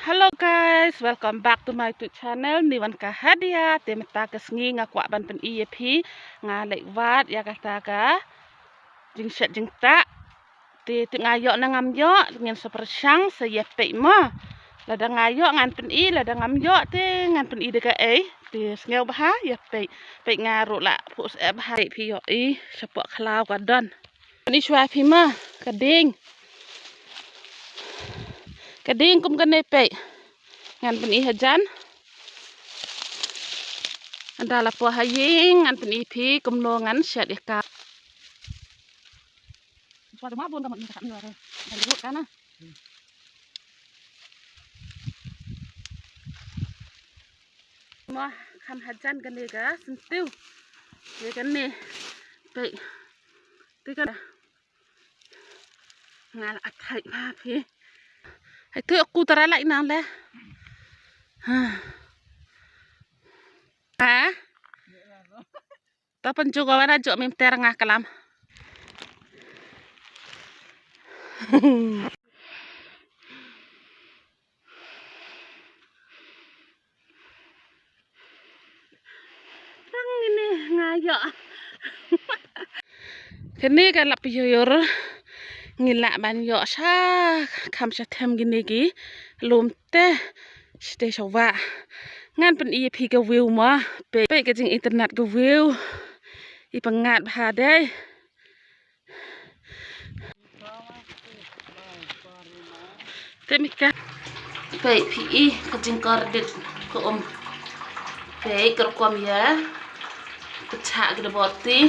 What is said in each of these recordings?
Hello guys, welcome back to my YouTube channel. Niwan kahadia, temeta kesngi ngakwa ban pen IEP ngalek wat ya kataga jingset jingta ti ngayok na ngamyok dengan sepersang sayepek ma lada ngayok ngan pen I lada ngamyok ti ngan pen I deka ti sngeu bah ya pe ngaruk la pus bah pi yo I sepok klau kadon ni shwa pi ma kading kum kene pe ngan pen I hajan anda la po haying ngan pen I pi kum no ngan syat ka suatu mabun kamu ni kakak ni dari dulu kana mah kan hajan kene ga sentiu ye kene pe ti kan ngal athai ma pi hai tu aku tara lại nang le ha ta penju ko wana jo mim ter ngah kalam tang ini ngayok kene kan lap yoyor ngilak ban yo sa kam sa them gini gi lum te ste shawa ngan pen I pi ga view ma pe ka jing internet ga view I pangat bha dai temika pe pi I ka jing kar dit ko pe kar kom ya ka cha ga boti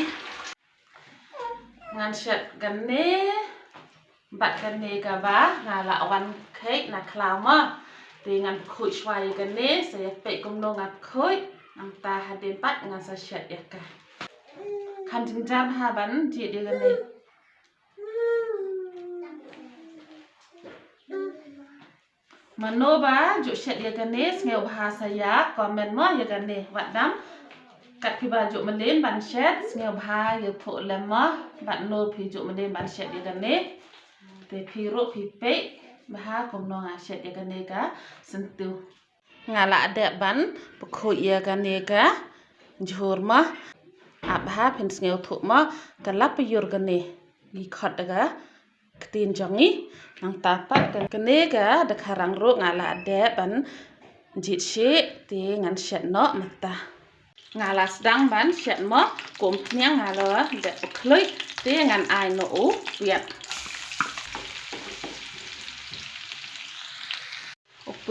ngan shat ganne bat ganne ga ba ngala wan khek na klama dengan khuy swai ganne saya pe kum no ngat khuy nang ta haden pat ngan sa shat ya ka kan jing jam ha ban ji de ganne mano ba ju shat ya ganne ngeu bahasa ya komen mo ya ganne wadam kat pi ba ju melen ban shat ngeu bha ya pho lemma bat no pi ju melen ban shat ya ganne te pi ro pi pe bah kum no nga shat ya ganne ka sentu ngala ade ban pokho ya ganne ka jhur ma abha pen ngeu thu ma kalap yor ganne gi khat ga tin jangi nang tapat ganne ga da kharang ro ngala ade ban jit she te ngan shat no mata ngala sedang ban shat mo kum nyang ngala de kloi te ngan ai no u viet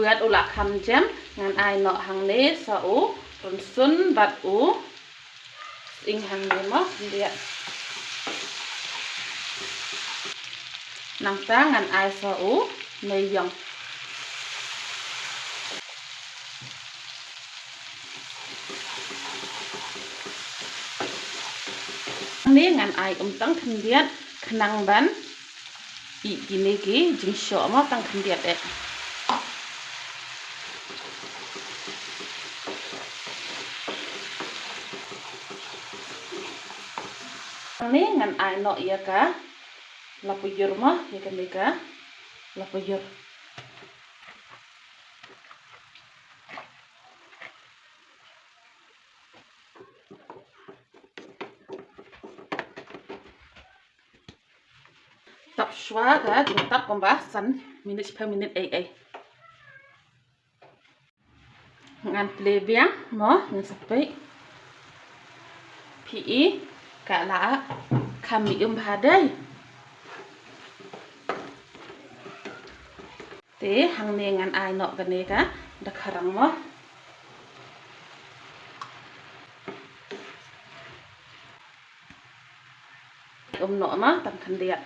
buat ulak ham jam ngan ai no hang ne sa u run sun bat u ing hang ne mo dia nang ta ngan ai sa u nei yong ni ngan ai tang khendiat khnang ban I kini ki jing sho mo tang khendiat e ni ngan ai no ya ka lapuyur mah ya kan ka lapuyur tap shwa ka tap komba san minit per minit ai ngan ple biang mo ngan sapai pi ka la kami bhadai te hang ne ngan ai no ka ne ka da kharang mo no ma tam khan dia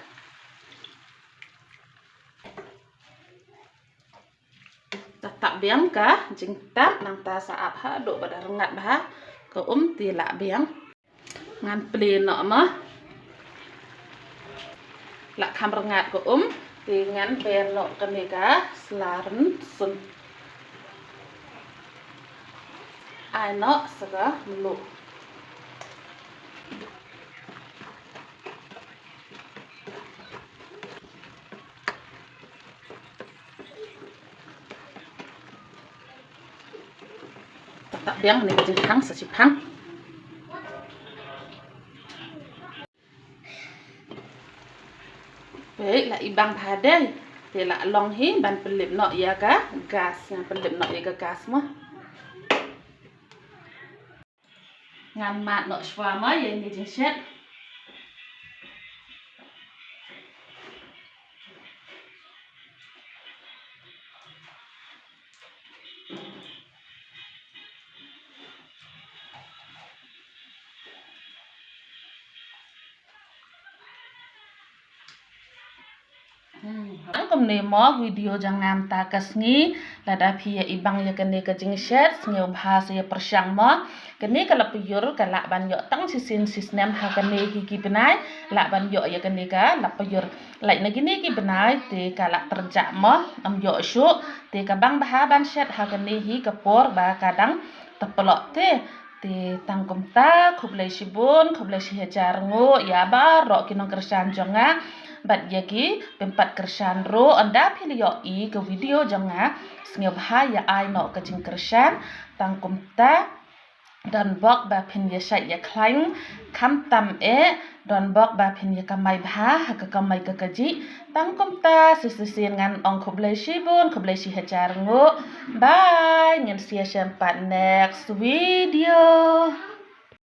tak biang ka jing tap nang ta sa ap ha do pada rengat bah ko ti la biang ngan ple no ma la kham rengat ko ti ngan pe no ka ne ka slarn sun ai no saga melu tak biang ni jing hang sesipang. Baik lah ibang padai. Dia lah long hi ban pelip nok ya ka gas yang pelip nok ya ka gas mah. Ngan mat nok shwa ma ya ni jing shet. Kom ne mo video jangan ta kasngi lada phi ibang ya kene ka jing shet ngeu bahasa ya persyang mo kene kala puyur kala ban yo tang sisin sisnem ha kene ki benai la ban yo ya kene ka la puyur lai na gini ki benai te kala terjak mo am yo syu te ka bang bah ban shet ha kene hi kapor ba kadang tepelok te tangkum ta kublai shibun kublai shihajar ngo ya ba ro kinong kersan jonga bat yagi pempat kersan ro anda pilih i ke video jonga sngeu bahaya ai no ke jing kersan tangkum ta dan bok ba pin ya syai ya klaing kam tam dan bok ba pin ya kamai bah ke kamai ke kaji tangkum ta sisisin ngan ong kublai shibun kublai shihajar ngo bye ngan sia sempat next video.